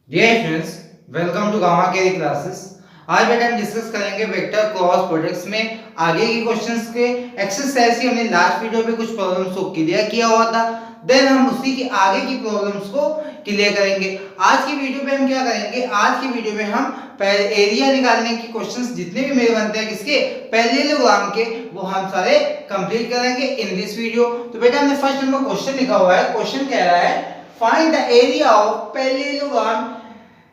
Dear students, welcome to gamma Carey classes. आज बेटा हम डिस्कस करेंगे वेक्टर क्रॉस प्रोडक्ट्स में आगे के क्वेश्चंस के एक्सरसाइज की। हमने लास्ट वीडियो में कुछ प्रॉब्लम्स को क्लियर किया हुआ था, देन हम उसी की आगे की प्रॉब्लम्स को क्लियर करेंगे। आज की वीडियो में हम क्या करेंगे, आज की वीडियो में हम पहले एरिया निकालने की क्वेश्चंस जितने भी मेरे बनते हैं किसके पैरेललोग्राम के, वो हम सारे कंप्लीट करेंगे इन दिस वीडियो। तो बेटा हमने फर्स्ट नंबर क्वेश्चन लिखा हुआ है। क्वेश्चन कह रहा है find the area of parallelogram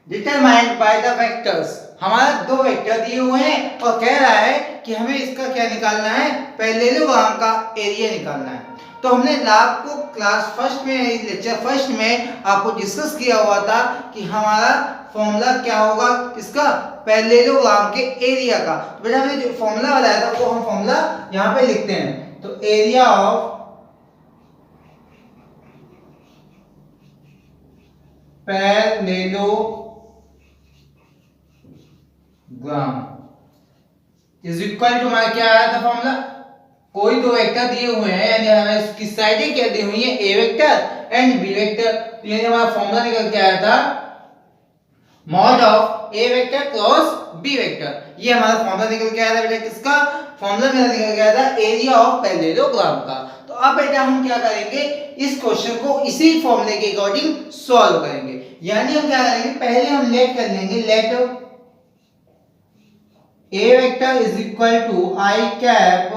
determined by the vectors. हमारा दो वेक्टर दिए हुए हैं और कह रहा है कि हमें इसका क्या निकालना है, पैरेललोग्राम का एरिया निकालना है। तो हमने आपको क्लास फर्स्ट में, लेक्चर फर्स्ट में आपको डिस्कस किया हुआ था कि हमारा फॉर्मूला क्या होगा, इसका पैरेललोग्राम के एरिया का। तो बेटा हमने जो फॉर्मूला बताया था वो हम फॉर्मूला यहाँ पे लिखते हैं। तो area of parallelogram is equal to, हमारा क्या आया था फॉर्मूला, कोई दो वेक्टर दिए हुए हैं यानी हमें किस साइड क्या दी हुई है, A vector and B vector. तो यानी हमारा फॉर्मूला निकल के आया था mod of A vector cross B vector. ये हमारा फॉर्मूला निकल के आया था बेटा, किसका फॉर्मूला मेरा निकल के आया था, एरिया ऑफ पैरेललोग्राम का। तो अब बेटा हम क्या करेंगे, इस क्वेश्चन को इसी फॉर्मूले के अकॉर्डिंग सॉल्व करेंगे। यानी हम क्या करेंगे, पहले हम लेट कर लेंगे, late A vector is equal to I cap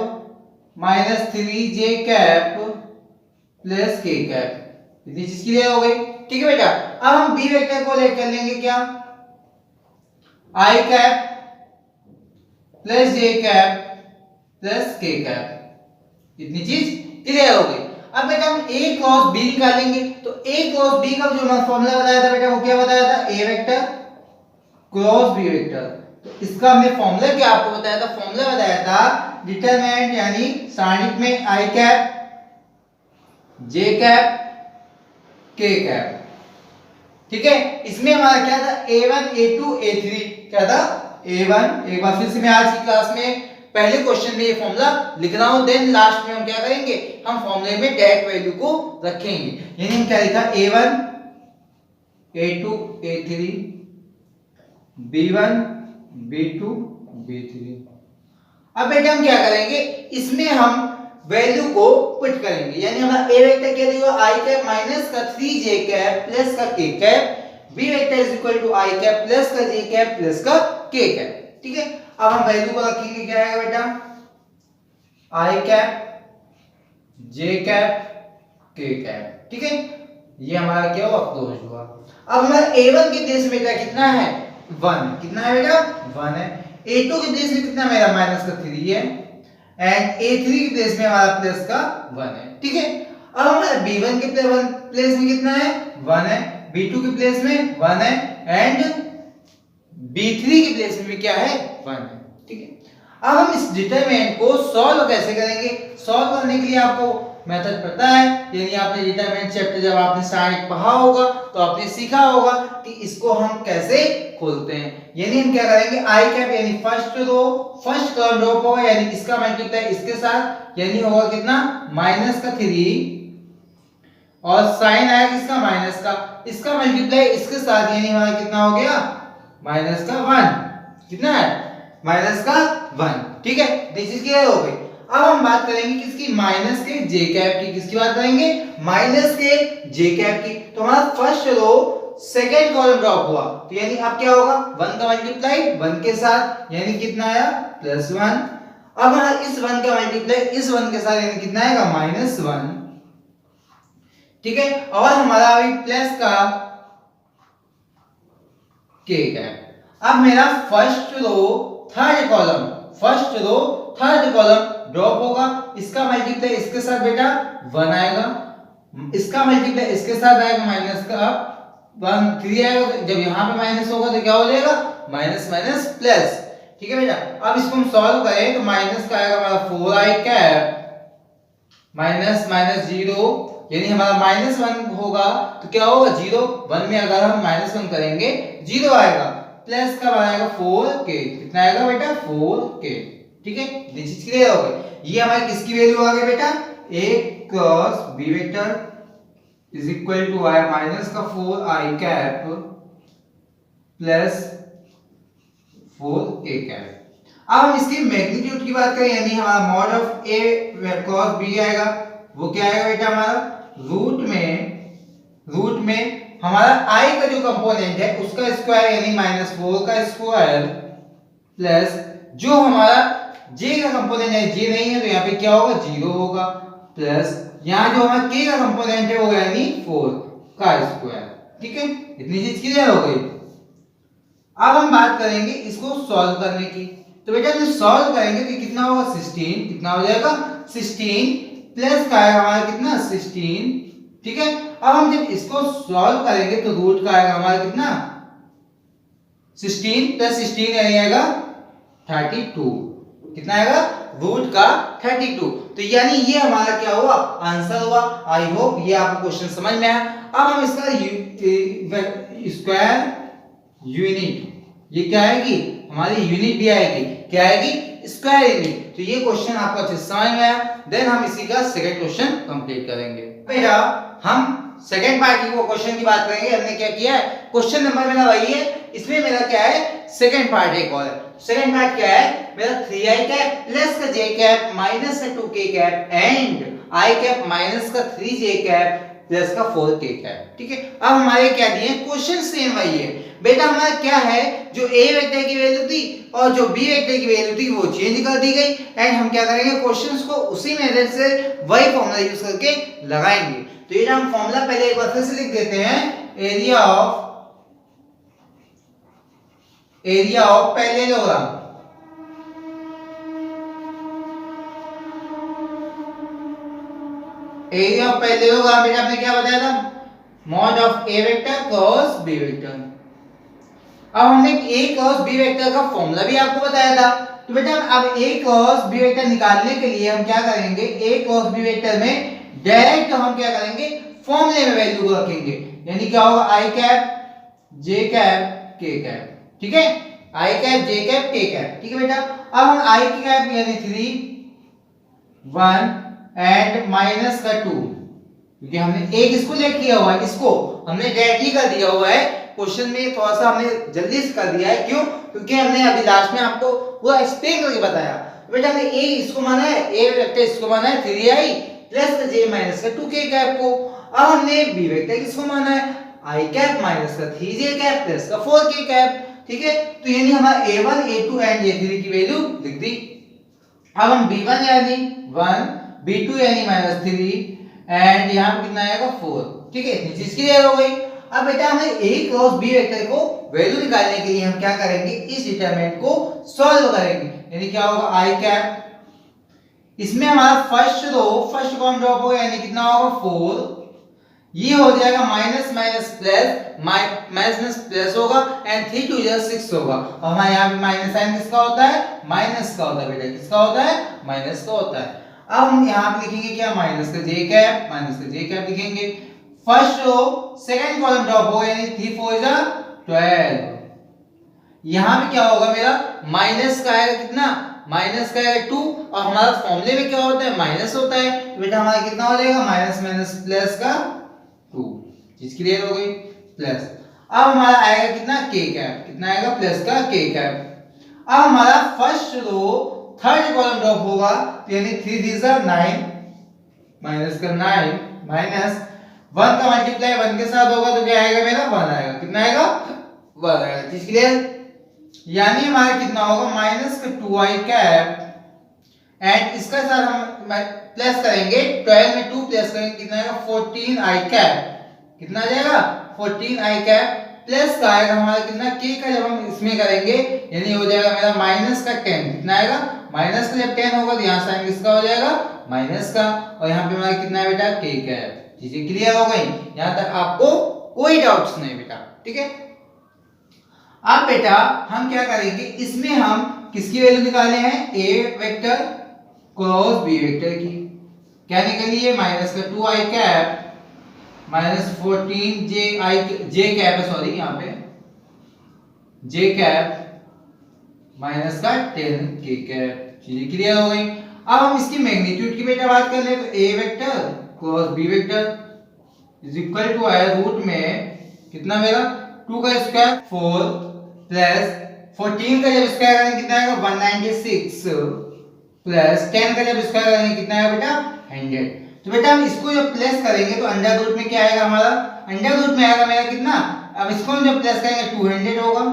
minus 3j cap plus k cap। इतनी चीज क्लियर हो गई, ठीक है बेटा। अब हम B वेक्टर को लेट कर लेंगे, क्या I cap plus j cap plus k cap। इतनी चीज क्लियर हो गई। अब बेटा हम A क्रॉस B निकालेंगे। तो A क्रॉस B का जो मैं फॉर्मूला बताया था बेटा, वो क्या बताया था, A vector cross B vector. तो इसका हमने फॉर्मूला क्या आपको बताया था, फॉर्मूला बताया था डिटरमिनेंट यानी सारणिक में आई कैप, जे कैप, के कैप, ठीक है। इसमें हमारा क्या था, a1 a2 a3, क्या था a1। एक बार फिर से मैं आज की क्लास में पहले क्वेश्चन में ये फॉर्मूला लिख रहा हूं, देन लास्ट में हम क्या करेंगे, हम फॉर्मूले में डायरेक्ट वैल्यू को रखेंगे। यानी हम क्या लिखा, a1 a2 a3 b1 b2 b3। अब बेटा हम क्या करेंगे, इसमें हम वैल्यू को पुट करेंगे। यानी हमारा a वेक्टर क्या दिया, i कैप माइनस का 3j कैप प्लस का k cap, b vector is equal to i cap plus का j कैप प्लस का k कैप, ठीक है। अब हम वैल्यू को रखेंगे, क्या आएगा बेटा, i cap, j cap, k cap, ठीक है। ये हमारा क्या हुआ, क्लोज हुआ। अब हमारा a1 के प्लेस में कितना है, 1, कितना है बेटा, 1 है। a2 के प्लेस में कितना मेरा माइनस का 3 है एंड a3 के प्लेस में हमारा प्लस का 1 है, ठीक है। अब हमारा b1 के प्लेस में कितना है, 1 है, b2 के प्लेस में 1 है एंड b3 के प्लेस में भी क्या है, 1 है, ठीक है। अब हम इस डिटरमिनेंट को सॉल्व कैसे करेंगे, सॉल्व करने के लिए आपको मेथड पता है। यानी आपने डिटरमिनेंट चैप्टर जब आपने साइंस पढ़ा होगा तो आपने सीखा होगा कि इसको हम कैसे खोलते हैं। यानी हम क्या करेंगे, आई कैप यानी first row, first column drop होगा, यानी इसका मल्टीप्लाई इसके साथ, यानी होगा कितना, माइनस का 3 और साइन आया किसका, माइनस का, इसका मल्टीप्लाई इसके साथ, यानी हमारा कितना हो गया, माइनस का 1। कितना है, माइनस का 1, ठीक है। दिस इज क्लियर हो गई। अब हम बात करेंगे किसकी, माइनस के जे कैप की। किसकी बात करेंगे, माइनस के जे कैप की। तो हमारा first row second column drop हुआ, तो यानी अब क्या होगा, 1 का मल्टीप्लाई 1 के साथ, यानी कितना आया, +1। अब हमारा इस 1 का मल्टीप्लाई इस 1 के साथ, यानी कितना आएगा, -1, ठीक है। और हमारा अभी प्लस का k कैप। अब मेरा first row third column, first row third column drop होगा, इसका मल्टीप्लाई इसके साथ बेटा 1 आएगा, इसका मल्टीप्लाई इसके साथ आएगा, माइनस का 1 3 आएगा। जब यहां पे माइनस होगा तो क्या हो जाएगा, माइनस माइनस प्लस, ठीक है बेटा। अब इसको हम सॉल्व करें तो माइनस का आएगा हमारा 4i कैप माइनस माइनस 0, यानी हमारा -1 होगा तो क्या होगा, 0 1 में अगर हम -1 करेंगे 0 आएगा, प्लस का आएगा 4k, कितना आएगा बेटा, 4k, ठीक है। दिस इज क्लियर हो गई। ये हमारी किसकी वैल्यू आ गई बेटा, a cross b vector is equal to i minus का 4i cap plus 4a cap. अब हम इसकी मैग्नीट्यूड की बात करें, यानी हमारा mod of a cross b आएगा, वो क्या आएगा बेटा हमारा रूट में हमारा i का जो कंपोनेंट है उसका स्क्वायर यानी -4 का स्क्वायर प्लस जो हमारा j का कंपोनेंट है, j नहीं है तो यहाँ पे क्या होगा 0 होगा, प्लस यहाँ जो हमारा k का कंपोनेंट है वो यानी 4 का स्क्वायर। ठीक है, इतनी चीज क्लियर हो गई। अब हम बात करेंगे इसको सॉल्व करने की। तो बेटा जब सॉल्व करेंगे तो कितना होगा 16, कितना हो जाएगा 16 प्लस का आएगा हमारा कितना 16। ठीक है, अब हम जब इसको सॉल्व करेंगे तो रूट का आएगा हमारा कितना 16 प्लस 16 आएगा 32, कितना आएगा रूट का 32। तो यानी ये हमारा क्या हुआ आंसर हुआ। आई होप ये आपको क्वेश्चन समझ में आया। अब हम इसका स्क्वायर यूनिट, ये क्या आएगी हमारी यूनिट भी आएगी, क्या आएगी स्क्वायर यूनिट। तो ये क्वेश्चन आपको अच्छे से समझ में आया। देन हम इसी का सेकंड क्वेश्चन कंप्लीट करेंगे। बेटा हम सेकंड पार्ट की क्वेश्चन की बात करेंगे। हमने क्या किया है, क्वेश्चन नंबर मेरा वही है, इसमें मेरा क्या है सेकंड पार्ट एक और है। सेकंड पार्ट क्या है मेरा 3i कैप प्लस का j कैप माइनस का 2k cap and i cap minus का 3j कैप प्लस का 4k कैप। ठीक है, अब हमारे क्या दिए क्वेश्चन सेम वही है। बेटा हमारा क्या है जो a वेक्टर की वैल्यू थी और जो b वेक्टर की वैल्यू थी वो चेंज कर दी गई एंड हम क्या करेंगे क्वेश्चंस को उसी मेथड से वही फॉर्मूला यूज करके लगाएंगे। तो ये हम फॉर्मूला पहले एक बार फिर से लिख देते हैं, area of parallelogram. Area of parallelogram बेटा आपने क्या बताया था, mod of a vector cross b vector. अब हमने a क्रॉस b वेक्टर का फॉर्मूला भी आपको बताया था। तो बेटा अब a क्रॉस b वेक्टर निकालने के लिए हम क्या करेंगे, a क्रॉस b वेक्टर में डायरेक्ट हम क्या करेंगे फॉर्मूले में वैल्यू को रखेंगे, यानी क्या होगा i cap j cap k cap. ठीक है, i cap j cap k cap. ठीक है बेटा, अब हम i कैप यानी 3 1 एंड माइनस का 2, क्योंकि हमने एक इसको लेट किया हुआ है, इसको हमने डायरेक्टली कर दिया हुआ है। क्वेश्चन में थोड़ा सा हमने जल्दी से कर दिया है, क्यों क्योंकि हमने अभी लास्ट में आपको पूरा एक्सप्लेन करके बताया। बेटा हमने a इसको माना है, a वेक्टर इसको माना है 3i प्लस का j माइनस का 2k कैप को। अब हमने b वेक्टर किसको माना है i कैप माइनस का 3j कैप प्लस का 4k कैप। ठीक है, तो यानी हमारा a1 a2 एंड a3 की वैल्यू लिख दी। अब हम b1 यानी 1 b2 यानी -3 एंड यहां पे कितना आएगा 4। ठीक है, इतनी चीज क्लियर हो गई। अब बेटा हमें a क्रॉस b वेक्टर को वैल्यू निकालने के लिए हम क्या करेंगे, इस डिटरमिनेंट को सॉल्व करेंगे, यानी क्या होगा i कैप, इसमें हमारा फर्स्ट कॉलम ड्रॉप होगा यानी कितना होगा 4, ये हो जाएगा minus minus plus minus plus होगा एंड 3 2 6 होगा। और हमारे यहाँ पे माइनस साइन किसका होता है, माइनस का होता है बेटा, किसका होता है माइनस का होता है। अब हम यहाँ पे लिखेंगे क्या माइनस का j कैप लिखेंगे। First row second column drop होगा यानी 3 4 12। यहाँ पे क्या होगा मेरा माइनस का आएगा कितना, माइनस का आएगा 2 और हमारा फॉर्मूले में क्या होता है माइनस होता है। तो बेटा हमारा कितना हो जाएगा माइनस माइनस प्लस का 2, चीज क्लियर हो गई प्लस। अब हमारा आएगा कितना k कैप, कितना आएगा प्लस का k कैप। अब हमारा first row third column drop होगा तो यानी 3 3 9 माइनस का 9 माइनस 1 का मल्टीप्लाई 1 के साथ होगा तो क्या आएगा मेरा 1 आएगा, कितना आएगा 1 आएगा। चीज क्लियर, यानी हमारा कितना होगा माइनस का 2i कैप एंड इसका साथ हम प्लस करेंगे 12 में 2 प्लस करेंगे कितना आएगा 14i कैप, कितना आ जाएगा 14i कैप प्लस का आएगा हमारा कितना k का, जब हम इसमें करेंगे यानी हो जाएगा मेरा माइनस का 10, कितना आएगा माइनस का जब 10 होगा तो यहाँ साइन किसका हो जाएगा माइनस का, और यहाँ पे हमारा कितना है बेटा k कैप। चीजें क्लियर हो गई, यहाँ तक आपको कोई डाउट्स नहीं बेटा। ठीक है, अब बेटा हम क्या करेंगे, इसमें हम किसकी वैल्यू निकाले हैं a vector cross b vector की, क्या निकली है माइनस का 2i cap minus 14j cap है, सॉरी यहाँ पे j कैप माइनस का 10k कैप। चीजें क्लियर हो गई। अब हम इसकी मैग्नीट्यूड की बेटा बात कर ले तो a vector cross b vector is equal to आया रूट में कितना मेरा 2 का स्क्वायर 4 प्लस 14 का जब स्क्वायर करेंगे कितना आएगा 196 प्लस 10 का जब स्क्वायर करेंगे कितना आएगा बेटा 100। तो बेटा हम इसको जब प्लस करेंगे तो अंडर रूट में क्या आएगा हमारा, अंडर रूट में आएगा मेरा कितना, अब इसको हम जब प्लस करेंगे 200 होगा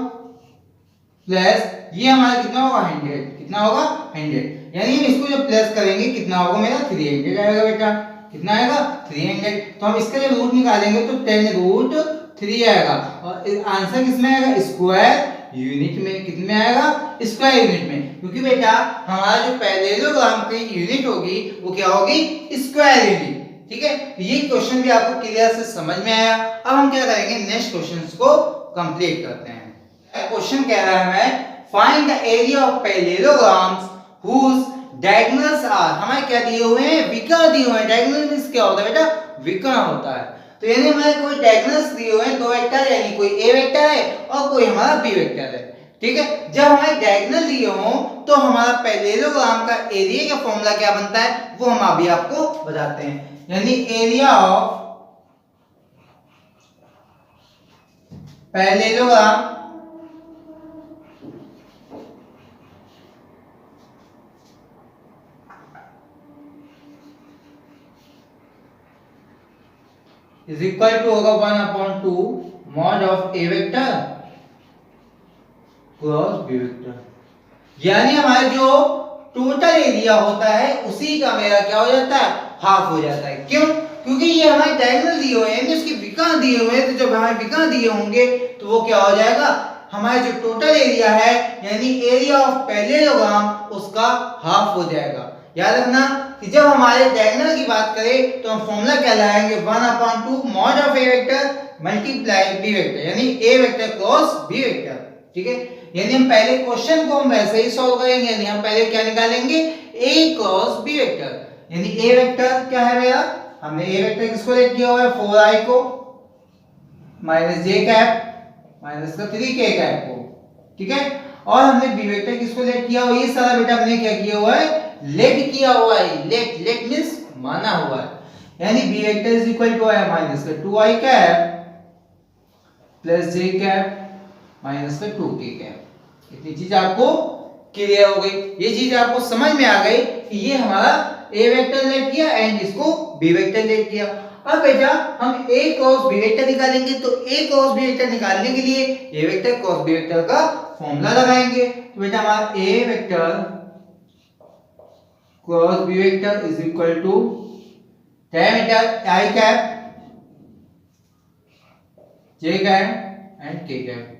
प्लस ये हमारा कितना होगा 100, कितना होगा 100, यानी हम इसको जब प्लस करेंगे कितना होगा मेरा 300 आएगा बेटा, कितना आएगा 300। तो हम इसका जब रूट निकालेंगे तो 10√3 आएगा और आंसर किसमें आएगा स्क्वायर यूनिट में, कितने में आएगा स्क्वायर यूनिट में, क्योंकि बेटा हमारा जो पैरेललोग्राम की यूनिट होगी वो क्या होगी स्क्वायर यूनिट। ठीक है, ये क्वेश्चन भी आपको क्लियर से समझ में आया। अब हम क्या करेंगे नेक्स्ट क्वेश्चंस को कंप्लीट करते हैं। क्वेश्चन कह रहा है मैं find the area of parallelograms whose diagonals are, हमें क्या दिए हुए हैं विकर्ण दिए हुए हैं। डायगोनल मींस क्या होता है बेटा विकर्ण होता है। तो यानी हमारे कोई डायगोनल्स दिए हुए हैं दो वेक्टर, यानी कोई ए वेक्टर है और कोई हमारा बी वेक्टर है। ठीक है, जब हमारे डायगोनल दिए हो तो हमारा पैरेललोग्राम का एरिया का फॉर्मूला क्या बनता है वो हम अभी आपको बताते हैं। यानी area of parallelogram is equal to होगा 1/2 mod of A vector cross B vector, यानी हमारा जो टोटल एरिया होता है उसी का मेरा क्या हो जाता है हाफ हो जाता है। क्यों, क्योंकि ये हमारे डायगोनल दिए हुए हैं, इसके विकर्ण दिए हुए हैं, तो जब हमारे विकर्ण दिए होंगे तो वो क्या हो जाएगा हमारा जो टोटल एरिया है यानी एरिया ऑफ पैरेललोग्राम उसका हाफ हो जाएगा। याद रखना कि जब हमारे डायगोनल की बात करें तो हम फॉर्मूला क्या लगाएंगे 1/2 mod of A vector multiply B vector, यानी ए वेक्टर क्रॉस बी वेक्टर। ठीक है, यानी हम पहले क्वेश्चन को हम वैसे ही सॉल्व करेंगे, यानी हम पहले क्या निकालेंगे a क्रॉस b वेक्टर, यानी a वेक्टर क्या है मेरा, हमने a वेक्टर किसको लेट किया हुआ है 4i को माइनस j कैप माइनस का 3k कैप को। ठीक है, और हमने b वेक्टर किसको लेट किया हुआ है, ये सारा बेटा हमने क्या किया हुआ है लेट किया हुआ है। लेट मींस माना हुआ है, यानी b vector is equal to है माइनस का 2i cap plus j cap minus का 2k कैप। इतनी चीज आपको क्लियर हो गई, ये चीज आपको समझ में आ गई कि ये हमारा a वेक्टर लेट किया एंड इसको b वेक्टर लेट किया। अब बेटा हम a क्रॉस b वेक्टर निकालेंगे, तो a क्रॉस b वेक्टर निकालने के लिए a vector cross b vector का फॉर्मूला लगाएंगे। तो बेटा हमारा a vector cross b vector is equal to बेटा i cap j cap and k cap.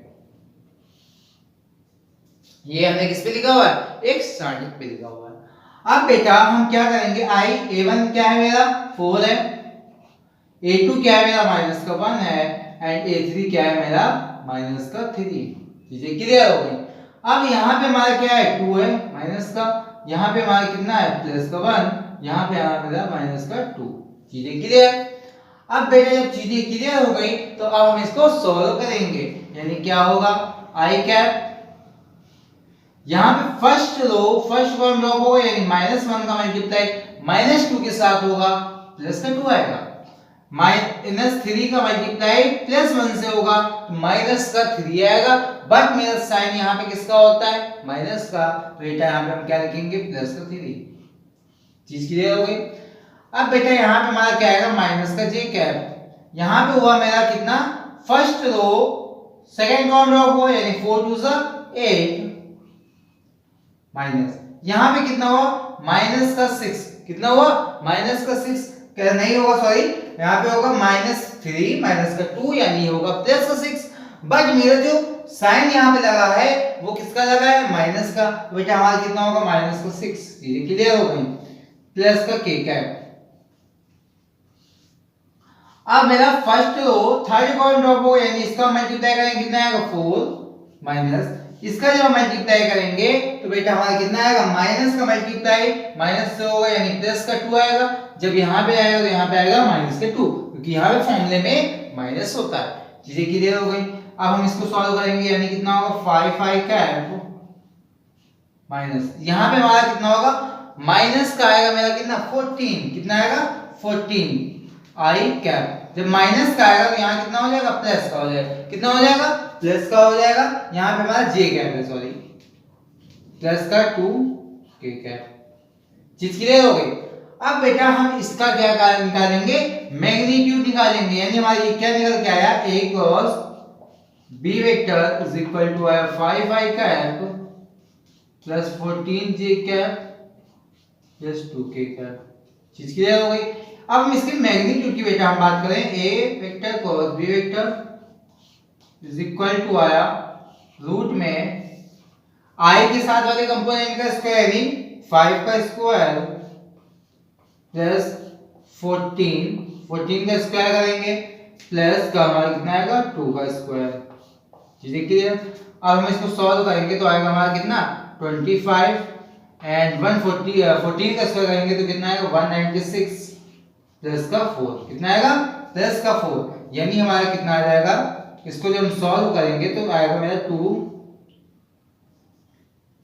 ये हमने किस पे लिखा हुआ है एक स्टैंडर्ड पे लिखा हुआ है। अब बेटा हम क्या करेंगे a1 क्या है मेरा 4 है, a2 क्या है मेरा माइनस का 1 है एंड a3 क्या है मेरा माइनस का 3। चीजें क्लियर हो गई। अब यहाँ पे हमारा क्या है 2 है माइनस का, यहाँ पे हमारा कितना है प्लस का 1, यहाँ पे हमारा मेरा माइनस का 2। चीजें क्लियर। अब बेटा जब चीजें क्लियर हो गई तो अब हम इसको सॉल्व करेंगे, यानी क्या होगा i कैप, यहाँ पे फर्स्ट वन रो होगा यानी -1 का मल्टीप्लाई -2 के साथ होगा प्लस का 2 आएगा, -3 का मल्टीप्लाई +1 से होगा माइनस का 3 आएगा, बट मेरा साइन यहाँ पे किसका होता है माइनस का, तो बेटा यहाँ पे हम क्या लिखेंगे प्लस का 3। चीज क्लियर हो गई। अब बेटा यहाँ पे हमारा क्या आएगा माइनस का j कैप, यहाँ पे हुआ मेरा कितना first row second column row को यानी 4 2 8 माइनस यहाँ पे कितना हुआ माइनस का 6, कितना हुआ माइनस का 6 क्या नहीं होगा सॉरी यहाँ पे होगा -3 माइनस का 2 यानी होगा प्लस का 6, बट मेरा जो साइन यहाँ पे लगा है वो किसका लगा है माइनस का, तो बेटा हमारा कितना होगा माइनस का 6। चीजें क्लियर हो गई। प्लस का k कैप। अब मेरा first row third column drop होगा यानी इसका मल्टीप्लाई करेंगे कितना आएगा 4 माइनस इसका जब मल्टीप्लाई करेंगे तो बेटा हमारा कितना आएगा माइनस का मल्टीप्लाई माइनस से होगा यानी प्लस का 2 आएगा, जब यहाँ पे आएगा तो यहाँ पे आएगा माइनस का 2 क्योंकि यहाँ पे फॉर्मूले में माइनस होता है। चीजें क्लियर हो गई। अब हम इसको सॉल्व करेंगे यानी कितना होगा 5 कैप माइनस यहाँ पे हमारा कितना होगा माइनस का आएगा मेरा कितना 14, कितना आएगा 14 i कैप, जब माइनस का आएगा तो यहाँ कितना हो जाएगा प्लस का हो जाएगा, कितना हो जाएगा प्लस का हो जाएगा, यहाँ पे हमारा जे कैप है, सॉरी प्लस का 2k कैप। चीज क्लियर हो गई। अब बेटा हम इसका क्या निकालेंगे, मैग्नीट्यूड निकालेंगे, यानी हमारा ये क्या निकल के आया, a cross b vector is equal to आया 5i cap plus 14j cap plus 2k cap. चीज क्लियर हो गई। अब हम इसके मैग्नीट्यूड की बेटा हम बात करें, a vector cross b vector is equal to आया रूट में i के साथ वाले कंपोनेंट का स्क्वायर यानी 5 का स्क्वायर प्लस 14 का स्क्वायर करेंगे प्लस का हमारा कितना आएगा 2 का स्क्वायर। चीजें क्लियर। अब हम इसको सॉल्व करेंगे तो आएगा हमारा कितना 25 एंड 140 14 का स्क्वायर करेंगे तो कितना आएगा 196 प्लस का 4, कितना आएगा प्लस का 4, यानी हमारा कितना आ जाएगा, इसको जब हम सॉल्व करेंगे तो आएगा मेरा 2,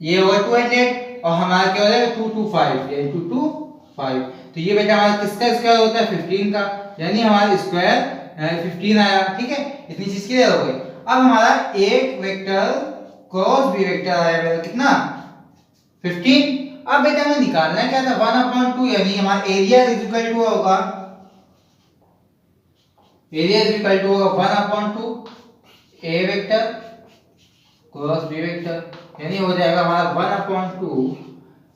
ये होगा 200 और हमारा क्या हो जाएगा 225 यानी 225। तो ये बेटा हमारा किसका स्क्वायर होता है 15 का, यानी हमारा स्क्वायर 15 आया। ठीक है, इतनी चीज क्लियर हो गई। अब हमारा एक वेक्टर क्रॉस बी वेक्टर आया मेरा कितना 15। अब बेटा हमें निकालना है क्या था 1/2, यानी हमारा एरिया इज इक्वल टू होगा, एरिया इज इक्वल टू होगा 1/2 ए वेक्टर क्रॉस बी वेक्टर, यानी हो जाएगा हमारा 1/2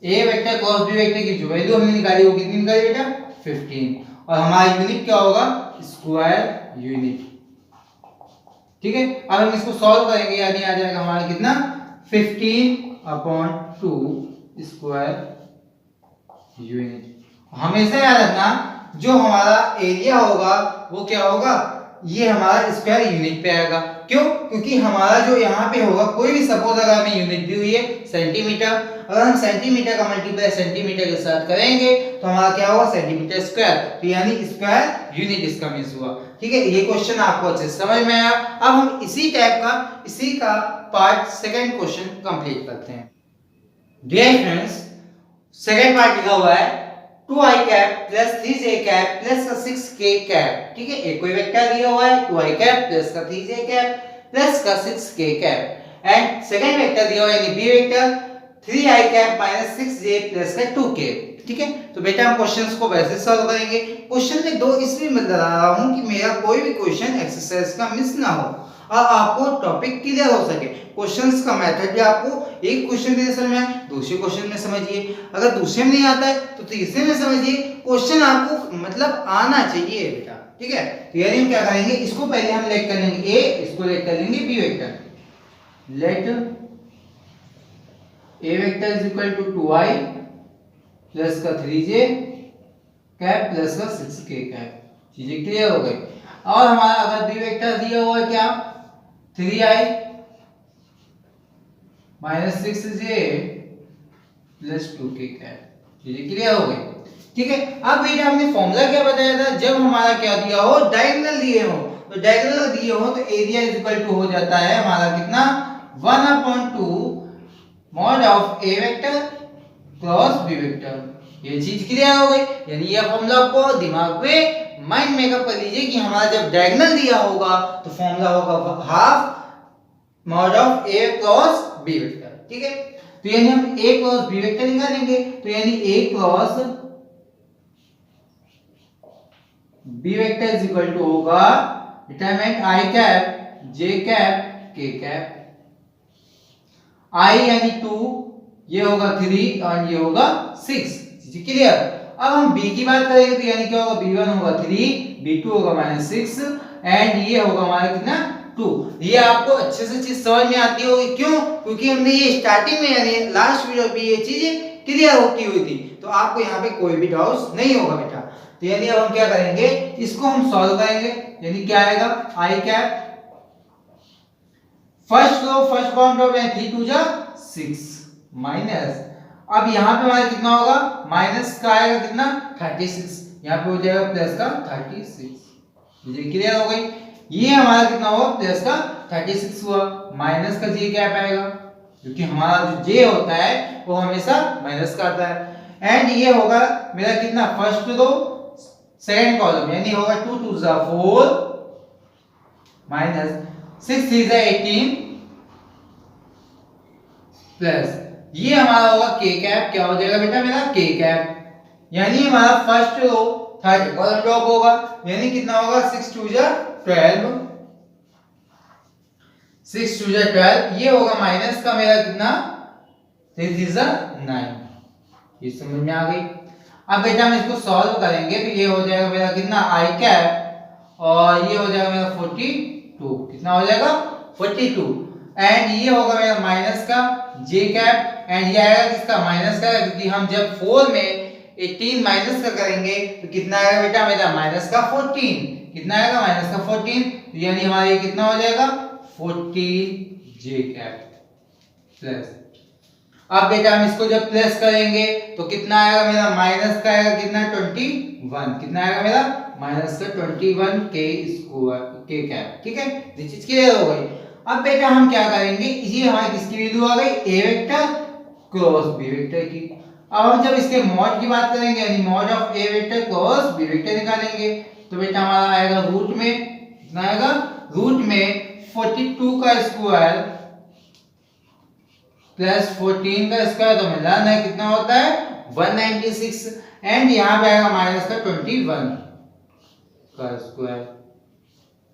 ए वेक्टर क्रॉस बी वेक्टर की जो वैल्यू हमने निकाली वो कितनी निकाली बेटा 15, और हमारा यूनिट क्या होगा स्क्वायर यूनिट। ठीक है, अब हम इसको सॉल्व करेंगे, यानी आ जाएगा हमारा कितना 15/2 स्क्वायर यूनिट। हमेशा याद रखना जो हमारा एरिया होगा वो क्या होगा, ये हमारा स्क्वायर यूनिट पे आएगा। क्यों, क्योंकि हमारा जो यहाँ पे होगा कोई भी सपोज अगर हमें यूनिट दी हुई है सेंटीमीटर, अगर हम सेंटीमीटर का मल्टीप्लाई सेंटीमीटर के साथ करेंगे तो हमारा क्या होगा सेंटीमीटर स्क्वायर, तो यानी स्क्वायर यूनिट इसका मींस हुआ। ठीक है, ये क्वेश्चन आपको अच्छे से समझ में आया। अब हम इसी टाइप का इसी का पार्ट सेकंड क्वेश्चन कंप्लीट करते हैं। डियर फ्रेंड्स, सेकंड पार्ट लिखा हुआ है 2i cap plus 3j cap plus 6k cap. ठीक है, एक कोई वेक्टर दिया हुआ है 2i cap plus 3j cap plus 6k cap, and second vector दिया हुआ है यानी b vector 3i cap minus 6j plus 2k। ठीक है, तो बेटा हम क्वेश्चंस को वैसे सॉल्व करेंगे। क्वेश्चन में दो इसलिए मैं बता रहा हूं कि मेरा कोई भी क्वेश्चन एक्सरसाइज का मिस ना हो और आपको टॉपिक क्लियर हो सके। क्वेश्चंस का मेथड भी आपको एक क्वेश्चन में समझ में आए, दूसरे क्वेश्चन में समझिए, अगर दूसरे में नहीं आता है तो तीसरे में समझिए। क्वेश्चन आपको मतलब आना चाहिए बेटा। ठीक है, तो यानी हम क्या करेंगे, इसको पहले हम लेट कर लेंगे a, इसको लेट कर लेंगे b vector. Let a vector is equal to 2i plus 3j cap plus 6k cap. चीजें क्लियर हो गई। और हमारा अगर b वेक्टर दिया हुआ है क्या 3i minus 6j plus 2k cap. चीजें क्लियर हो गई। ठीक है, अब बेटा हमने फॉर्मूला क्या बताया था, जब हमारा क्या दिया हो डायगोनल दिए हो, तो डायगोनल दिए हो तो एरिया इज इक्वल टू हो जाता है हमारा कितना 1/2 mod of a vector cross b vector. ये चीज क्लियर हो गई, यानी ये फॉर्मूला आपको दिमाग में माइंड मेकअप कर लीजिए कि हमारा जब डायगोनल दिया होगा तो फॉर्मूला होगा half mod of a cross b vector. ठीक है, तो यानी हम a क्रॉस b वेक्टर निकालेंगे, तो यानी a cross b vector is equal to होगा determinant i cap j cap k cap. i यानी 2, ये होगा 3 और ये होगा 6। जी क्लियर। अब हम b की बात करेंगे तो यानी क्या होगा b1 होगा 3, b2 होगा -6 एंड ये होगा हमारा कितना 2। ये आपको अच्छे से चीज समझ में आती होगी। क्यों, क्योंकि हमने ये स्टार्टिंग में यानी लास्ट वीडियो में ये चीजें क्लियर होती हुई थी, तो आपको यहाँ पे कोई भी डाउट नहीं होगा बेटा। तो यानी अब हम क्या करेंगे, इसको हम सॉल्व करेंगे, यानी क्या आएगा i cap first row first count में 3 2 जा 6 माइनस, अब यहाँ पे हमारा कितना होगा माइनस का आएगा कितना 36, यहाँ पे हो जाएगा प्लस का 36। ये क्लियर हो गई। ये हमारा कितना हुआ प्लस का 36 हुआ, माइनस का j कैप आएगा क्योंकि हमारा जो j होता है वो हमेशा माइनस का आता है। एंड ये होगा मेरा कितना फर्स्ट रो सेकंड कॉलम, यानी होगा 2 2 जा 4 माइनस 6 3 18 प्लस ये हमारा होगा k कैप, क्या हो जाएगा बेटा मेरा k कैप, यानी हमारा first row third column drop होगा, यानी कितना होगा 6 2 12, 6 2 12, ये होगा माइनस का मेरा कितना 3 3 9, ये समझ में आ गई। अब बेटा हम इसको सॉल्व करेंगे तो ये हो जाएगा मेरा कितना i कैप और ये हो जाएगा मेरा 42, कितना हो जाएगा 42, एंड ये होगा मेरा माइनस का j कैप एंड ये आएगा किसका माइनस का, क्योंकि हम जब 4 में 18 माइनस का करेंगे तो कितना आएगा बेटा मेरा माइनस का 14, कितना आएगा माइनस का 14, तो यानी हमारा ये कितना हो जाएगा 14 j कैप प्लस। अब बेटा हम इसको जब प्लस करेंगे तो कितना आएगा मेरा माइनस का आएगा कितना 21, कितना आएगा मेरा माइनस का 21 के स्क्वायर के कैप, ठीक है, ये चीज क्लियर हो गई। अब बेटा हम क्या करेंगे, ये हमारी किसकी वैल्यू आ गई a vector cross b vector की। अब हम जब इसके मॉड की बात करेंगे यानी mod of a vector cross b vector निकालेंगे तो बेटा हमारा आएगा रूट में कितना आएगा, रूट में 42 का स्क्वायर प्लस 14 का स्क्वायर तो मिलाना है कितना होता है 196, एंड यहाँ पे आएगा माइनस का 21 का स्क्वायर,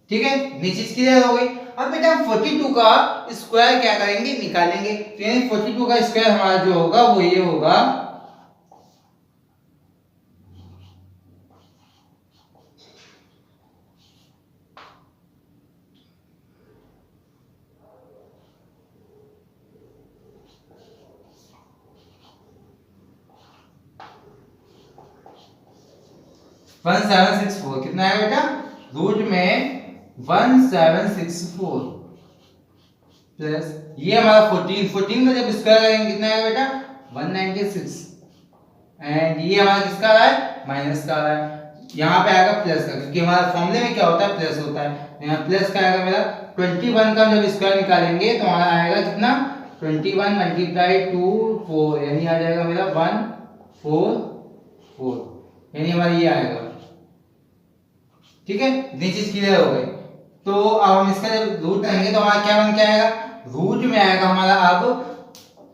ठीक है, नीचे क्लियर हो गई। अब बेटा हम 42 का स्क्वायर क्या करेंगे निकालेंगे, तो यानी 42 का स्क्वायर हमारा जो होगा वो ये होगा 1764, कितना है बेटा रूट में 1764 प्लस ये हमारा 14 का जब स्क्वायर करेंगे कितना है बेटा 196, एंड ये हमारा किसका आ रहा है माइनस का आ रहा है, यहाँ पे आएगा प्लस का, क्योंकि हमारा फॉर्मूले में क्या होता है प्लस होता है, तो यहाँ प्लस का आएगा मेरा 21 का जब स्क्वायर निकालेंगे तो हमारा आएगा कितना 21 मल्टीप्लाई 2 4, यानी आ जाएगा मेरा 144, यानी हमारा ये आएगा, ठीक है, ये चीज क्लियर हो गई। तो अब हम इसका जब रूट करेंगे तो हमारा क्या बन के आएगा, रूट में आएगा हमारा अब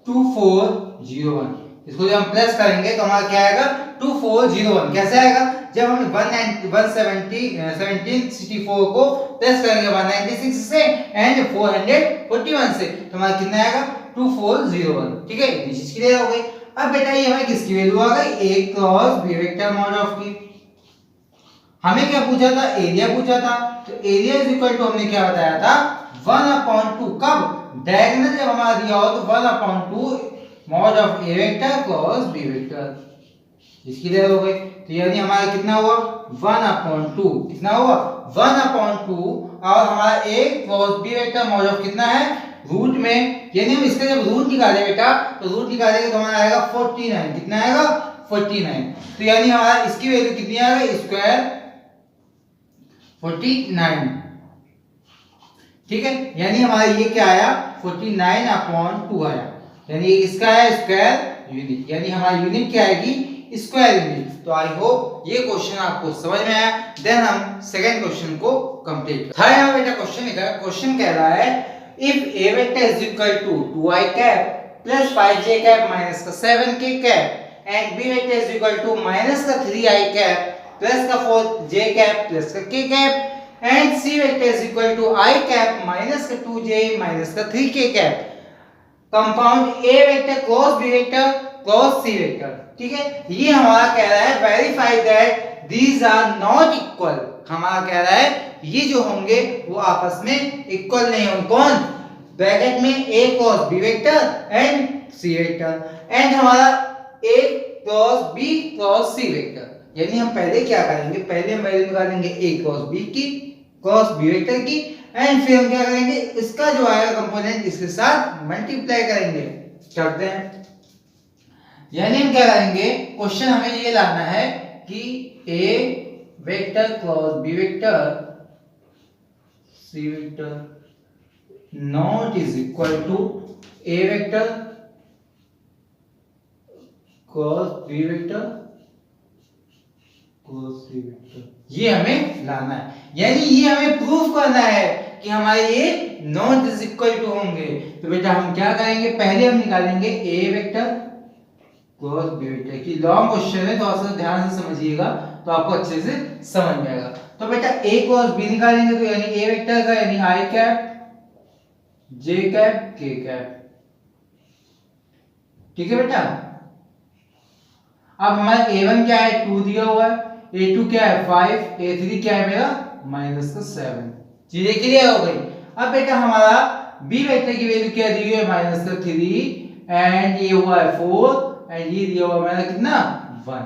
2401, इसको जब हम प्लस करेंगे तो हमारा क्या आएगा 2401, कैसे आएगा जब हम 1764 को प्लस करेंगे 196 से एंड 441 से तो हमारा कितना आएगा 2401, ठीक है, ये चीज क्लियर हो गई। अब बेटा ये हमें किसकी वैल्यू आ गई a cross b vector mod of की, हमें क्या पूछा था एरिया पूछा था, तो एरिया इज इक्वल टू हमने क्या बताया था 1/2, कब डायगोनल जब हमारा दिया हो तो 1/2 mod of a vector cross b vector, इसकी क्लियर हो गई। तो यानी हमारा कितना हुआ 1/2, कितना हुआ 1/2, और हमारा a cross b vector mod of कितना है रूट में, यानी हम इसका जब रूट निकाले बेटा तो रूट निकालेंगे तो हमारा आएगा 49, कितना आएगा 49, तो यानी हमारा इसकी वैल्यू कितनी आ गई स्क्वायर 49, ठीक है, यानी हमारा ये क्या आया 49/2 आया, यानी इसका है स्क्वायर यूनिट, यानी हमारा यूनिट क्या आएगी स्क्वायर यूनिट। तो आई होप ये क्वेश्चन आपको समझ में आया। देन हम सेकंड क्वेश्चन को कंप्लीट थर्ड यहाँ बेटा क्वेश्चन कह रहा है if a vector is equal to 2i cap plus 5j cap minus का 7k cap and b vector is equal to minus का 3i कैप प्लस का 4j कैप प्लस का k cap and c vector is equal to i cap minus का 2j minus का 3k cap compound a vector cross b vector cross c vector, ठीक है, ये हमारा कह रहा है verify that these are not equal, हमारा कह रहा है ये जो होंगे वो आपस में इक्वल नहीं होंगे, कौन ब्रैकेट में a cross b vector and c vector and हमारा a cross b cross c vector, यानी हम पहले क्या करेंगे पहले हम वैल्यू निकालेंगे a क्रॉस b की क्रॉस b वेक्टर की एंड फिर हम क्या करेंगे इसका जो आएगा कंपोनेंट इसके साथ मल्टीप्लाई करेंगे, करते हैं, यानी हम क्या करेंगे क्वेश्चन हमें ये लाना है कि a vector cross b vector c vector not is equal to a vector cross b vector cross c vector, ये हमें लाना है, यानी ये हमें प्रूफ करना है कि हमारे ये नॉट इज इक्वल टू होंगे। तो बेटा हम क्या करेंगे, पहले हम निकालेंगे ए वेक्टर क्रॉस बी वेक्टर की। लॉन्ग क्वेश्चन है, थोड़ा सा ध्यान से समझिएगा तो आपको अच्छे से समझ में आएगा। तो बेटा ए क्रॉस बी निकालेंगे तो यानी ए वेक्टर का यानी आई कैप जे कैप के कैप, ठीक है बेटा। अब हमारा a1 क्या है 2 दिया हुआ है, a2 क्या है 5, a3 क्या है मेरा -7। चीजें क्लियर हो गई। अब बेटा हमारा b वेक्टर की वैल्यू क्या दी हुई है -3 एंड ये हुआ है 4 एंड ये दिया हुआ मेरा कितना 1,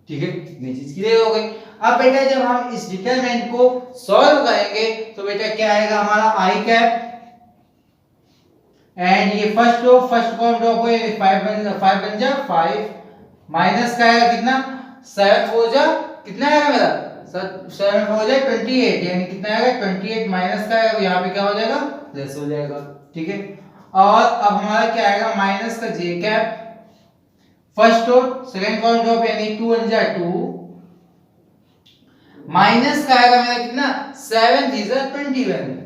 ठीक है। इतनी चीज क्लियर हो गई। अब बेटा जब हम इस डिटरमिनेंट को सॉल्व करेंगे तो बेटा क्या आएगा हमारा i कैप एंड ये फर्स्ट कॉलम ड्रॉप हो, 5 बन जा 5 माइनस का आएगा कितना 7 4 जा कितना आएगा मेरा 7 4 जा 28 यानी कितना आएगा 28 माइनस का आएगा, यहाँ पे क्या हो जाएगा प्लस हो जाएगा, ठीक है। और अब हमारा क्या आएगा माइनस का जे कैप फर्स्ट और सेकंड कॉलम ड्रॉप यानी 2 बन जा 2 माइनस का आएगा मेरा कितना 7 3 जा 21,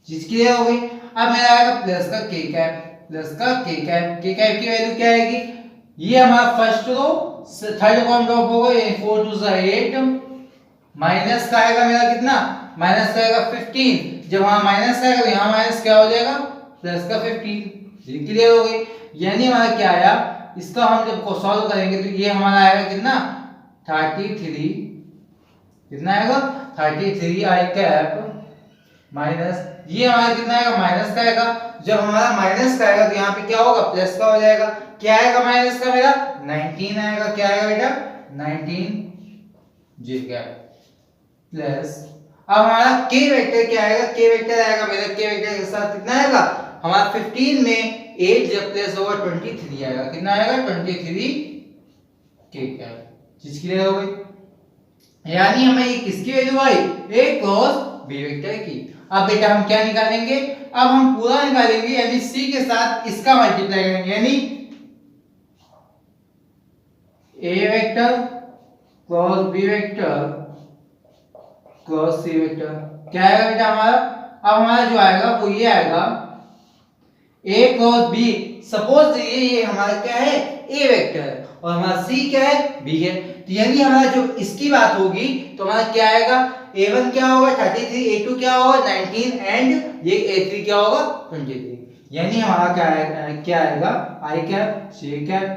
चीज क्लियर हो गई। अब मेरा आएगा प्लस का के कैप के कैप की वैल्यू क्या आएगी, ये हमारा first row third column drop होगा ये 4 2 जा 8 माइनस का आएगा मेरा कितना माइनस का आएगा 15, जब वहां माइनस आएगा तो यहां माइनस क्या हो जाएगा प्लस का 15, ये क्लियर हो गई। यानी हमारा क्या आया, इसका हम जब को सॉल्व करेंगे तो ये हमारा आएगा कितना 33, कितना आएगा 33 आई कैप माइनस ये हमारा कितना आएगा माइनस का आएगा, जब हमारा माइनस का आएगा तो यहाँ पे क्या होगा प्लस का हो जाएगा। क्या आएगा माइनस का मेरा 19 आएगा, क्या आएगा बेटा 19 जी कैप प्लस। अब हमारा के वेक्टर क्या आएगा, के वेक्टर आएगा मेरा के वेक्टर के साथ कितना आएगा हमारा 15 में 8 जब प्लस होगा 23 आएगा, कितना आएगा 23 के कैप, चीज क्लियर हो गई। यानी हमें ये किसकी वैल्यू आई ए क्रॉस बी वेक्टर की। अब बेटा हम क्या निकालेंगे, अब हम पूरा निकालेंगे यानी सी के साथ इसका मल्टीप्लाई करेंगे यानी ए vector cross B vector cross c vector क्या आएगा बेटा हमारा। अब हमारा जो आएगा वो ये आएगा ए क्रॉस बी, सपोज ये हमारा क्या है ए वेक्टर है और हमारा सी क्या है बी है, तो यानी हमारा जो इसकी बात होगी तो हमारा क्या आएगा a1 क्या होगा 33 a2 क्या होगा 19 एंड ये a3 क्या होगा 23, यानी हमारा क्या आएगा i cap j cap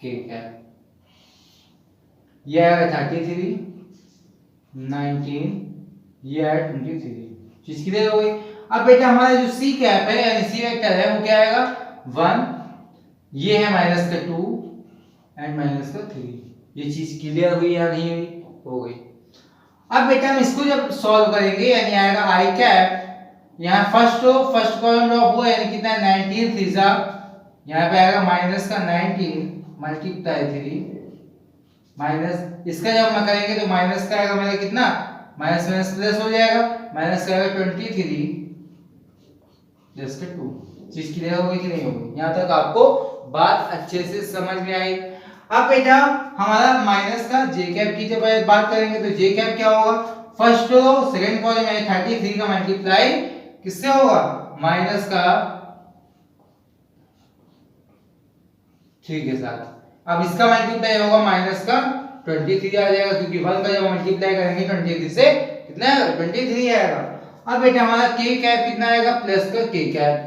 k cap, ये आएगा 33 19 ये आएगा 23, चीज क्लियर हो गई। अब बेटा हमारा जो c कैप है यानी c वेक्टर है वो क्या आएगा 1, ये है माइनस का 2 एंड माइनस का 3, ये चीज क्लियर हुई या नहीं हुई, हो गई। अब बेटा हम इसको जब सॉल्व करेंगे यानी आएगा आई कैप, यहाँ फर्स्ट कॉलम ड्रॉप हुआ यानी कितना 19 थीजा, यहाँ पे आएगा माइनस का 19 मल्टीप्लाई 3 माइनस इसका जब हम करेंगे तो माइनस का आएगा मेरा कितना माइनस माइनस प्लस हो जाएगा, माइनस का आएगा 23 प्लस का 2, चीज क्लियर हो गई कि नहीं हो गई, यहाँ तक आपको बात अच्छे से समझ में आई। अब बेटा हमारा माइनस का जे कैप की जब बात करेंगे तो जे कैप क्या होगा फर्स्ट रो सेकंड कॉलम में 33 का मल्टीप्लाई किससे होगा माइनस का 3 के साथ, अब इसका मल्टीप्लाई होगा माइनस का 23 आ जाएगा क्योंकि 1 का जब मल्टीप्लाई करेंगे 23 से कितना आएगा 23 आएगा। अब बेटा हमारा के कैप कितना आएगा प्लस का के कैप,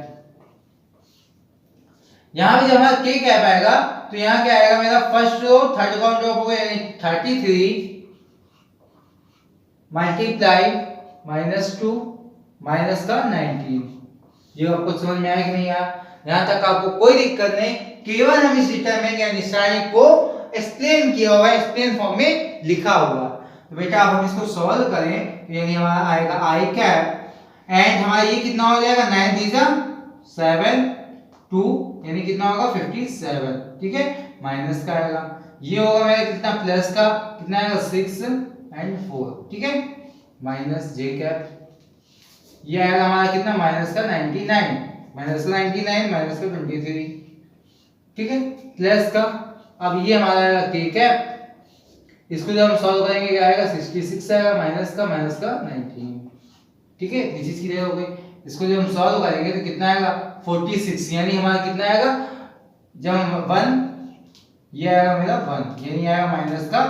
यहां भी जब हमारा के कैप आएगा तो यहां क्या आएगा मेरा first row third column drop होगा यानी 33 मल्टीप्लाई -2 माइनस का 19, ये आपको समझ में आया कि नहीं आया, यहां तक आपको कोई दिक्कत नहीं, केवल हम इस डिटरमिनेंट या निशानी को एक्सप्लेन किया हुआ है, एक्सप्लेन फॉर्म में लिखा हुआ। तो बेटा अब हम इसको सॉल्व करें तो यानी हमारा आएगा आई कैप एंड हमारा ये कितना हो जाएगा 9 3 7 2 यानी कितना होगा 57, ठीक है, माइनस का आएगा, ये होगा मेरा कितना प्लस का कितना आएगा 6 एंड 4, ठीक है, माइनस जे कैप, ये आएगा हमारा कितना माइनस का 99 माइनस का 99 माइनस का 23, ठीक है, प्लस का अब ये हमारा आएगा के कैप, इसको जब हम सॉल्व करेंगे क्या आएगा 66 आएगा माइनस का 19, ठीक है, इतनी चीज क्लियर हो गई। इसको जब हम सॉल्व करेंगे तो कितना आएगा 46, यानी हमारा कितना आएगा जब हम 1 ये आएगा मेरा 1 यानी आएगा माइनस का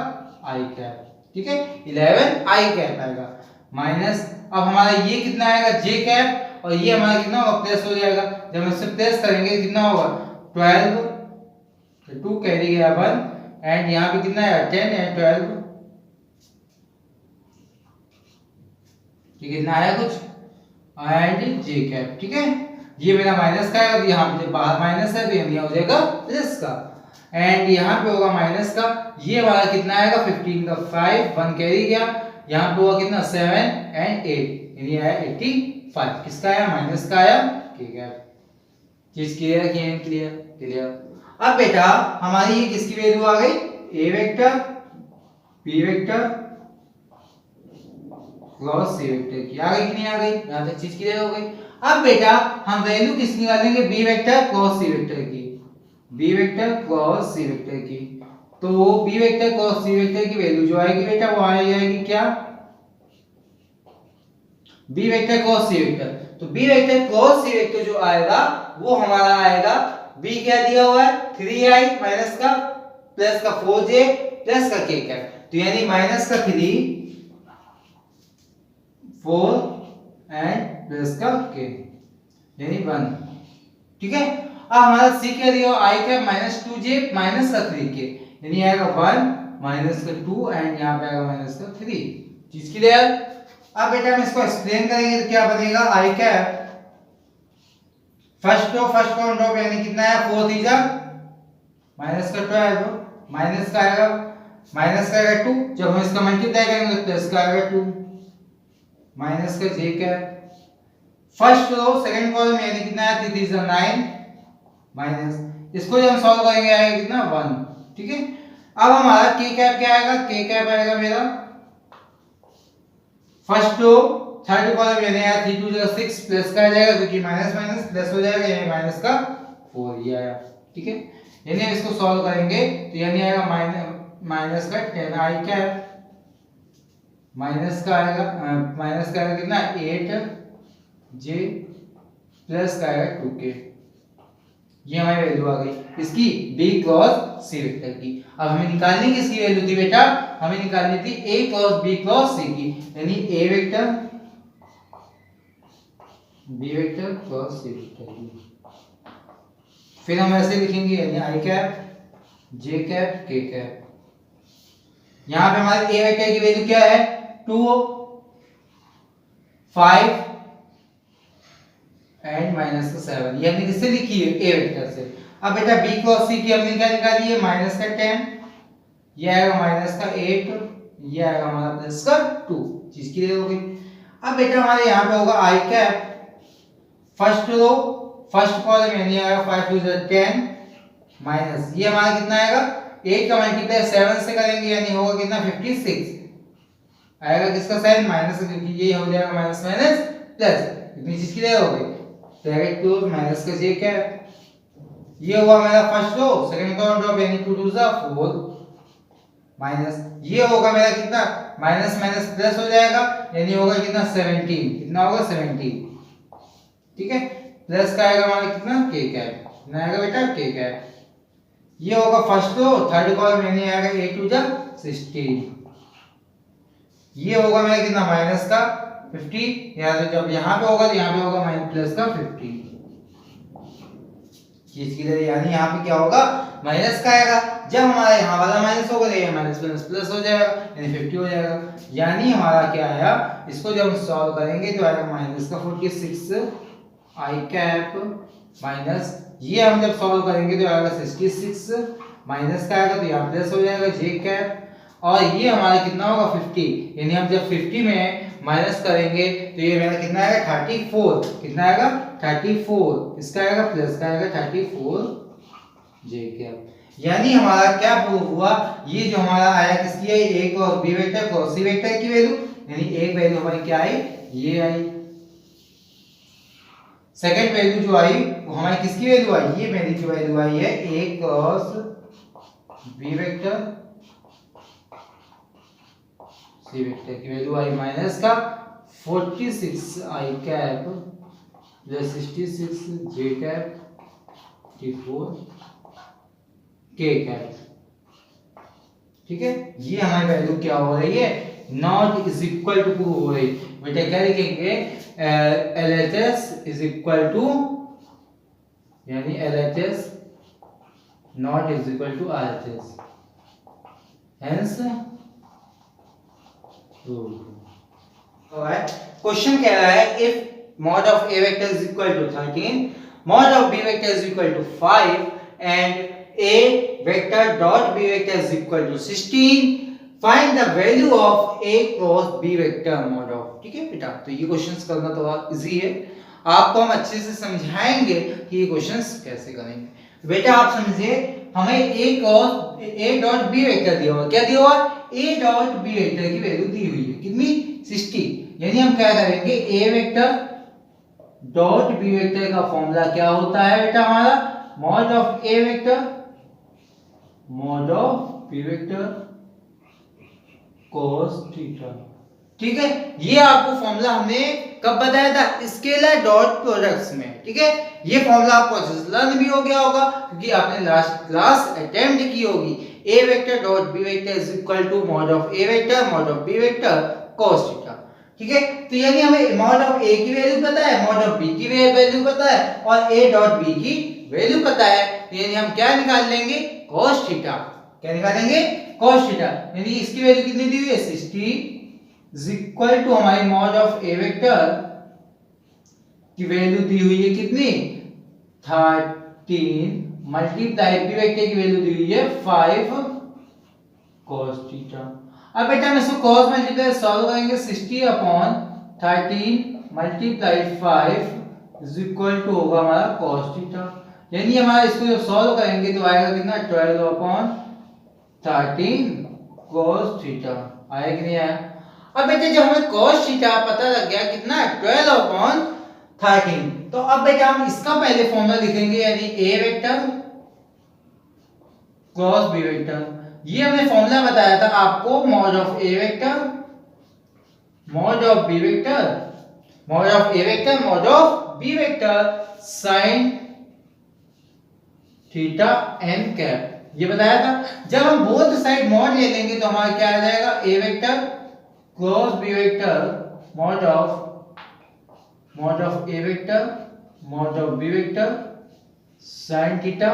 आई कैप, ठीक है 11 आई कैप आएगा माइनस। अब हमारा ये कितना आएगा जे कैप और ये हमारा कितना होगा प्लस हो जाएगा। जब हम इससे प्लस करेंगे कितना होगा 12, तो 2 कैरी गया 1 एंड यहाँ पे कितना है 10 एंड 12, ठीक है कितना आया कुछ एंड जे कैप, ठीक है ये मेरा माइनस का है और यहाँ पे बाहर माइनस है तो यहाँ हो जाएगा प्लस का एंड यहाँ पे होगा माइनस का। ये हमारा कितना आएगा 15 का 5 1 कैरी गया, यहाँ पे होगा कितना 7 एंड 8 यानी आया 85, किसका आया माइनस का आया के कैप। चीज क्लियर है कि क्लियर क्लियर। अब बेटा हमारी ये किसकी वैल्यू आ गई ए vector B vector cross c vector की, आ गई कि नहीं आ गई, यहां तक चीज क्लियर हो गई। अब बेटा हम वैल्यू किसकी निकालेंगे B vector cross c vector की, B vector cross c vector की। तो B vector cross c vector की वैल्यू जो आएगी बेटा वो आ जाएगी क्या B vector cross c vector. तो B vector cross c vector जो आएगा वो हमारा आएगा बी क्या दिया हुआ है 3i माइनस का प्लस का 4j प्लस का k का, तो यानी माइनस का 3 4 एंड प्लस का k यानी 1, ठीक है। अब हमारा c क्या दिया i का माइनस 2j माइनस का 3k यानी आएगा 1 माइनस का 2 एंड यहाँ पे आएगा माइनस का 3, चीज क्लियर। अब बेटा हम इसको एक्सप्लेन करेंगे तो क्या बनेगा i cap first on top यानी कितना है 4 3 माइनस का 12 माइनस का आएगा 2, जब हम इसका मल्टीप्लाई करेंगे तो प्लस का आएगा 2 माइनस का j cap first row second column यानी कितना है 3 3 9 माइनस, इसको जब हम सॉल्व करेंगे आएगा कितना 1, ठीक है। अब हमारा k कैप क्या आएगा k कैप आएगा मेरा फर्स्ट रो थर्ड कॉलम यानी आया 3 2 6 प्लस का आ जाएगा क्योंकि माइनस माइनस प्लस हो जाएगा यानी माइनस का 4 ये आया, ठीक है। यानी हम इसको सॉल्व करेंगे तो यानी आएगा माइनस का 10 आई कैप माइनस का आएगा कितना 8 जे प्लस का आएगा 2k, ये हमारी वैल्यू आ गई इसकी b क्रॉस c वेक्टर की। अब हमें निकालनी किसकी वैल्यू थी बेटा हमें निकालनी थी a cross b cross c की, यानी a vector b vector cross c vector की। फिर हम ऐसे लिखेंगे यानी i cap j cap k cap. यहां पे हमारे a वेक्टर की वैल्यू क्या है 2 5 एंड माइनस का 7, ये हमने किससे लिखी है a वेक्टर से। अब बेटा b क्रॉस c की हमने क्या निकाली है माइनस का 10, ये आएगा माइनस का 8, ये आएगा हमारा प्लस का 2, चीज क्लियर हो गई। अब बेटा हमारे यहाँ पे होगा i cap first row first column यानी आएगा 5 2 10 माइनस ये हमारा कितना आएगा 8 का मल्टीप्लाई 7 से करेंगे यानी होगा कितना 56 आएगा किसका साइन माइनस का, क्योंकि ये हो जाएगा माइनस माइनस प्लस, इतनी चीज क्लियर हो गई। ब्रैकेट क्लोज माइनस का j कैप ये हुआ मेरा first row second column drop यानी 2 2 4 माइनस ये होगा मेरा कितना माइनस माइनस प्लस हो जाएगा यानी होगा कितना 17, कितना होगा 17, ठीक है। प्लस का आएगा हमारा कितना k कैप, कितना आएगा बेटा k कैप। ये होगा फर्स्ट रो थर्ड कॉलम यानी आएगा 8 2 16, ये होगा मेरा कितना माइनस का 50, यहाँ से जब यहाँ पे होगा तो यहाँ पे होगा माइनस प्लस का 50, चीज की यानी यहाँ पे क्या होगा माइनस का आएगा, जब हमारा यहाँ वाला माइनस होगा तो ये माइनस प्लस प्लस हो जाएगा यानी 50 हो जाएगा। यानी हमारा क्या आया इसको जब हम सॉल्व करेंगे तो आएगा माइनस का 46 आई कैप माइनस ये हम जब सॉल्व करेंगे तो आएगा 66 माइनस का आएगा तो यहाँ प्लस हो जाएगा जे कैप और ये हमारा कितना होगा 50, यानी हम जब 50 में माइनस करेंगे तो ये मेरा कितना आएगा 34, कितना आएगा 34, इसका आएगा प्लस का आएगा 34 जे कैप। यानी हमारा क्या प्रूफ हुआ ये जो हमारा आया किसकी है a cross b vector cross c vector की वैल्यू, यानी एक वैल्यू हमारी क्या आई ये आई, सेकंड वैल्यू जो आई वो हमारी किसकी वैल्यू आई ये मेरी जो वैल्यू आई है a cross b vector C vector की वैल्यू आई माइनस का 46 i cap plus 66 j cap 54 k cap. ठीक है, ये हमारी वैल्यू क्या हो रही है, नॉट इज इक्वल टू हो रही। बेटा क्या लिखेंगे, LHS इज इक्वल टू, यानी LHS not is equal to RHS, hence question कह रहा है if mod of A vector is equal to 13, mod of B vector is equal to 5 and A vector dot B vector is equal to 16, find the value of A cross B vector mod of। ठीक है बेटा, तो ये questions करना थोड़ा easy है, आपको हम अच्छे से समझाएंगे कि ये क्वेश्चंस कैसे करेंगे। बेटा आप समझिए, हमें A डॉट B वेक्टर दिया हुआ, क्या दिया हुआ, A डॉट B वेक्टर की वैल्यू दी हुई है कितनी, 60। यानी हम क्या करेंगे, A vector dot B vector का फॉर्मूला क्या होता है बेटा हमारा, mod of A vector mod of B vector cos theta. ठीक है, ये आपको फॉर्मूला हमने कब बताया था, स्केलर डॉट प्रोडक्ट्स में। ठीक है, ये फॉर्मूला आपको लर्न भी हो गया होगा क्योंकि आपने लास्ट क्लास अटेम्प्ट की होगी। A vector dot B vector is equal to mod of A vector mod of B vector cos theta. ठीक है, तो यानी हमें मॉड ऑफ A की वैल्यू पता है, मॉड ऑफ B की वैल्यू पता है और A डॉट B की वैल्यू पता है, तो यानी हम क्या निकाल लेंगे, cos थीटा। क्या निकालेंगे, cos थीटा। यानी इसकी वैल्यू कितनी दी हुई है, 60 इज इक्वल टू हमारी मॉड ऑफ A वेक्टर की वैल्यू दी हुई है कितनी, 13 मल्टीप्लाई B वेक्टर की वैल्यू दी हुई है 5 cos थीटा। अब बेटा हम इसको cos मल्टीप्लाई सॉल्व करेंगे, 60 upon 13 multiply 5 is equal to होगा हमारा cos थीटा। यानी हमारा इसको जब सॉल्व करेंगे तो आएगा कितना, 12 अपॉन 13 cos थीटा। आया कि नहीं आया। अब बेटा जब हमें cos थीटा पता लग गया कितना, 12 अपॉन 13, तो अब बेटा हम इसका पहले फॉर्मूला लिखेंगे, यानी A vector cos B vector. ये हमने फॉर्मूला बताया था आपको, mod of A vector mod of B vector mod of A vector mod of B vector sin theta n cap, ये बताया था। जब हम बोथ साइड मॉड ले लेंगे तो हमारा क्या आ जाएगा, A vector cos B vector mod of A vector mod of B vector sin theta,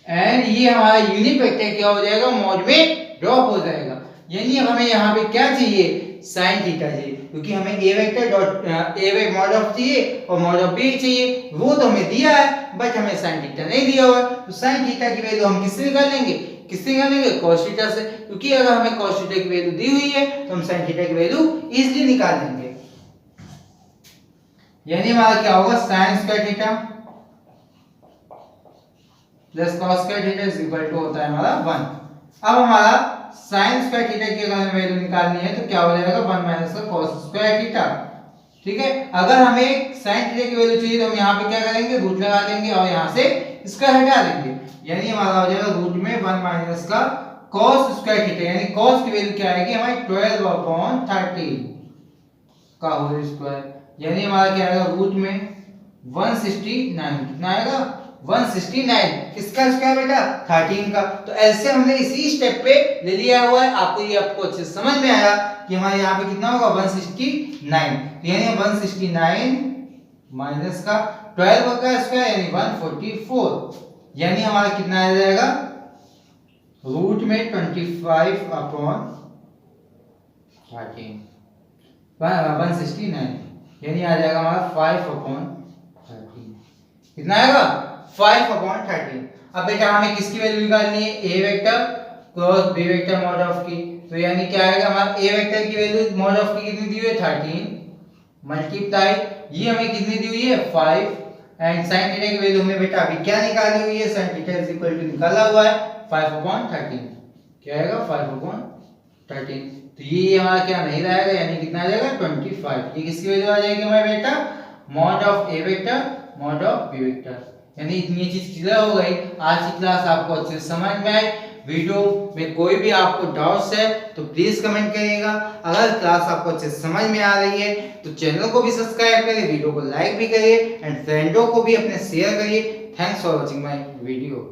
and ये हमारा यूनिट वेक्टर क्या हो जाएगा, मॉड में ड्रॉप हो जाएगा। यानी हमें यहाँ पे क्या चाहिए, sin थीटा चाहिए, क्योंकि हमें A vector dot A mod of चाहिए और मॉड ऑफ B चाहिए, वो तो हमें दिया है बट हमें sin थीटा नहीं दिया हुआ, तो sin थीटा की वैल्यू हम किससे निकालेंगे, cos थीटा से, क्योंकि अगर हमें cos थीटा की वैल्यू दी हुई है तो हम sin थीटा की वैल्यू इजीली निकाल लेंगे। यानी हमारा क्या होगा, sin square theta plus cos square theta is equal to होता है हमारा 1। अब हमारा sin स्क्वायर थीटा की अगर हमें वैल्यू निकालनी है तो क्या हो जाएगा, 1 माइनस का cos स्क्वायर थीटा। ठीक है, अगर हमें sin थीटा की वैल्यू चाहिए तो हम यहाँ पे क्या करेंगे, रूट लगा देंगे और यहाँ से स्क्वायर हटा देंगे, यानी हमारा हो जाएगा रूट में 1 माइनस का cos स्क्वायर थीटा, यानी cos की वैल्यू क्या आएगी हमारी, 12 अपॉन 13 का होल स्क्वायर, यानी हमारा क्या आएगा, रूट में 169, कितना आएगा, 169, किसका स्क्वायर बेटा, 13 का। तो ऐसे हमने इसी स्टेप पे ले लिया हुआ है, आपको ये आपको अच्छे से समझ में आया कि हमारे यहाँ पे कितना होगा, 169, तो यानी 169 माइनस का 12 का स्क्वायर यानी 144, यानी हमारा कितना आ जाएगा, रूट में 25 अपॉन 13 169, यानी आ जाएगा हमारा 5 अपॉन 13, कितना आएगा, 5 अपॉन 13। अब बेटा हमें किसकी वैल्यू निकालनी है, A vector cross B vector mod of की, तो यानी क्या आएगा हमारा, A वेक्टर की वैल्यू मॉड ऑफ की कितनी दी हुई है, 13 मल्टीप्लाई ये हमें कितनी दी हुई है, 5, एंड sin थीटा की वैल्यू हमने बेटा अभी क्या निकाली हुई है, sin theta is equal to निकाला हुआ है 5 अपॉन 13, क्या आएगा 5 अपॉन 13, तो ये हमारा क्या नहीं रहेगा, यानी कितना आ जाएगा 25, ये किसकी वैल्यू आ जाएगी हमारे बेटा, mod of A vector mod of B vector. यानी इतनी चीज क्लियर हो गई, आज की क्लास आपको अच्छे से समझ में आई। वीडियो में कोई भी आपको डाउट्स है तो प्लीज कमेंट करिएगा। अगर क्लास आपको अच्छे से समझ में आ रही है तो चैनल को भी सब्सक्राइब करिए, वीडियो को लाइक भी करिए एंड फ्रेंडों को भी अपने शेयर करिए। Thanks for watching my video.